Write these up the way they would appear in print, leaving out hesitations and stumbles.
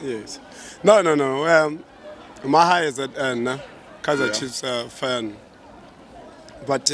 Yes. No. My high is at N, Kaizer Chiefs fan. But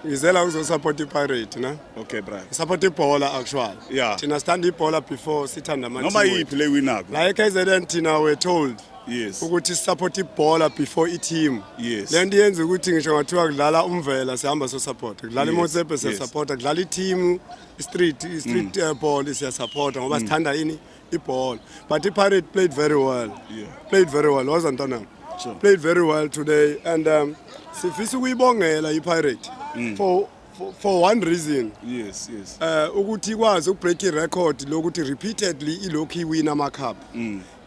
ngizela ukuzosupport iPirate, na? Okay, bro. Support ibhola actually. Yeah. Thina stand ibhola before sithanda ama Noma yiphi le winako. La eKZN thina we're told Yes. ukuthi support ibhola before i-team. Yes. Lento yenza ukuthi ngisho ngathiwa kudlala umvela sihamba so support. Kudlala iMotsepe siya support, kudlala i-team, i-street ball siya support ngoba sithanda yini ibhola. But iPirate played very well. Yeah. Played very well, wasn't it? Sure. Played very well today and sifisa ukuyibongela iPirate for one reason. Yes. Ukuthi ikwazi ukubreak irecord lokuthi repeatedly ilokhu iwina ama cup.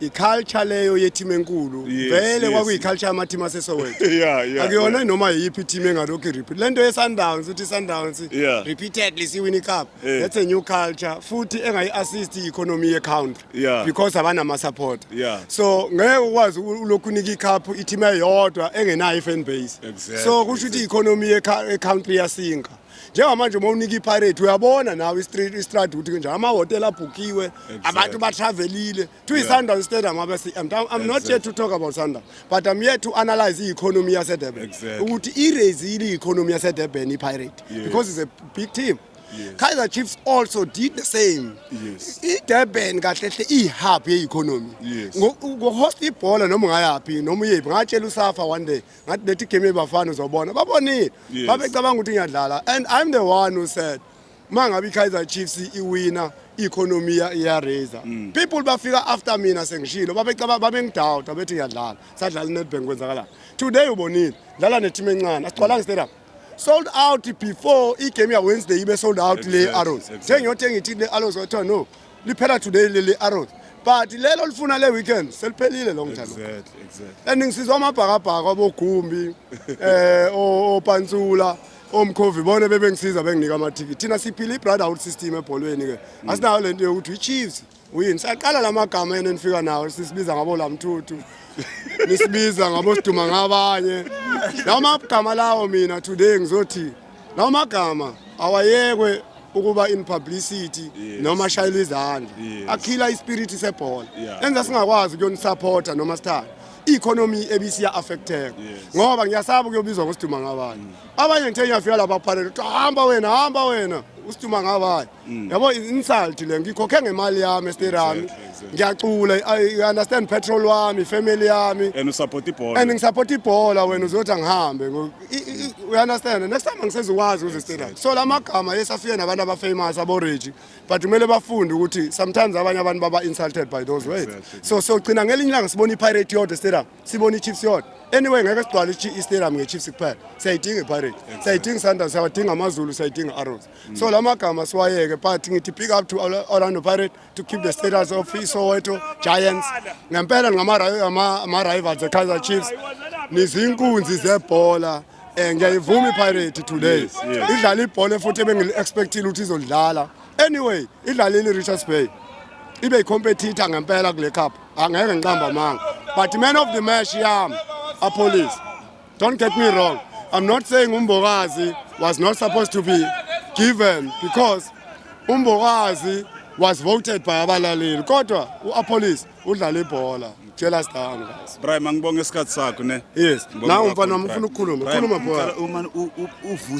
I-culture leyo yeteam enkulu vele kwakuyi-culture yama-team aseSoweto. Yeah. Akuyona noma yiphi team engalokhu repeat. Lento ye-Sundowns uthi Sundowns repeatedly siwina i-cup. That's a new culture futhi engayi-assist i-economy ye-country. Because abanama support. So ngeke ukwazi ulokhu unika i-cup i-team eyodwa engenayo i-fan base. So kusho ukuthi i-economy ye-country yasinka. Njengamanje uma unika iPirate uyabona nawe istrad ukuthi kanjani amahotela abhukiwe abantu batravelile to iSundowns stadium I'm not here to talk about Sundowns but I'm here to analyze the economy yaseDurban ukuthi iraisile i-economy yaseDurban iPirate because it's a big team. Kaizer Chiefs also did the same. IDurban kahle hle ihub ye-economy. Ngohost ibhola noma ngayapi noma uyephi ngatshela uSafa one day ngathi lethi game yebafana uzobona babonile babecabanga ukuthi ngiyadlala and I'm the one who said mangabe iKaizer Chiefs iwina i-economy iyaraiser people bafika after mina sengishilo babengidoubt bethi ngiyadlala sadlala iNedbank kwenzakala today ubonile dlala neteam encane asicwalanga stadium sold out before i-game ya Wednesday ibe sold out le Arrows. Sengiyothenga ithi le Arrows wathi no liphela today le Arrows. But lelo lifuna le weekend seliphelile long time. Exactly. And ngisizwa amabhakabhaka abogumbi oPansula omkhovi bone bebengisiza benginika amathiki. Thina siphila i-brotherhood system ebholweni ke. Asinayo lento yokuthi i-Chiefs win. Saqala lamagama enifika nawo sisibiza ngabo lamthuthu. Nisibiza ngabo siduma ngabanye. Lawo magama lawo mina today ngizothi lawo magama awayekwe ukuba in publicity noma shayela izandla akhila ispirit sebhola enza singakwazi ukuyonisupporta noma sithanda i-economy ebisiya affecteka ngoba ngiyasaba ukuyobizwa ngosiduma ngabanye abanye ngithe ngiyafika lapha Pirate hamba wena usiduma ngabanye yabo insult le ngikhokhe ngemali yami estadium ngiyacula I understand petrol wami family yami and support ibhola and ngisupport ibhola wena uzothi angihambe you understand next time ngisezokwazi uze stadium so lamagama yesafike nabantu abafamous aboReggie but kumele bafunde ukuthi sometimes abanye abantu baba insulted by those words so gcina ngelinye ilanga sibona iPirate yodwa stadium sibona iChiefs yodwa anyway ngeke sigcwale iStadium ngeChiefs kuphela sayidinga iPirate sayidinga Sundowns sayidinga AmaZulu sayidinga Arrows so lamagama siwayeke but ngithi pick up to Orlando Pirates to keep the status of Soweto Giants ngempela ngama rivals eKaizer Chiefs nizinkunzi zebhola ngiyayivuma iPirate today idlala ibhola futhi ebengili-expectile ukuthi izodlala anyway idlalile Richards Bay ibe competitor ngempela kule cup angeke ngiqamba amanga but man of the match yami Police. Don't get me wrong. I'm not saying Umbokazi was not supposed to be given because Umbokazi was voted by abalaleli. Kodwa uApolice udlala ibhola. Tshela sithanda guys. Brian ngibonga isikhatsi sakho ne. Yes. Nawu mfana wami ufuna ukukhuluma. Khuluma bhola. Uma uvusa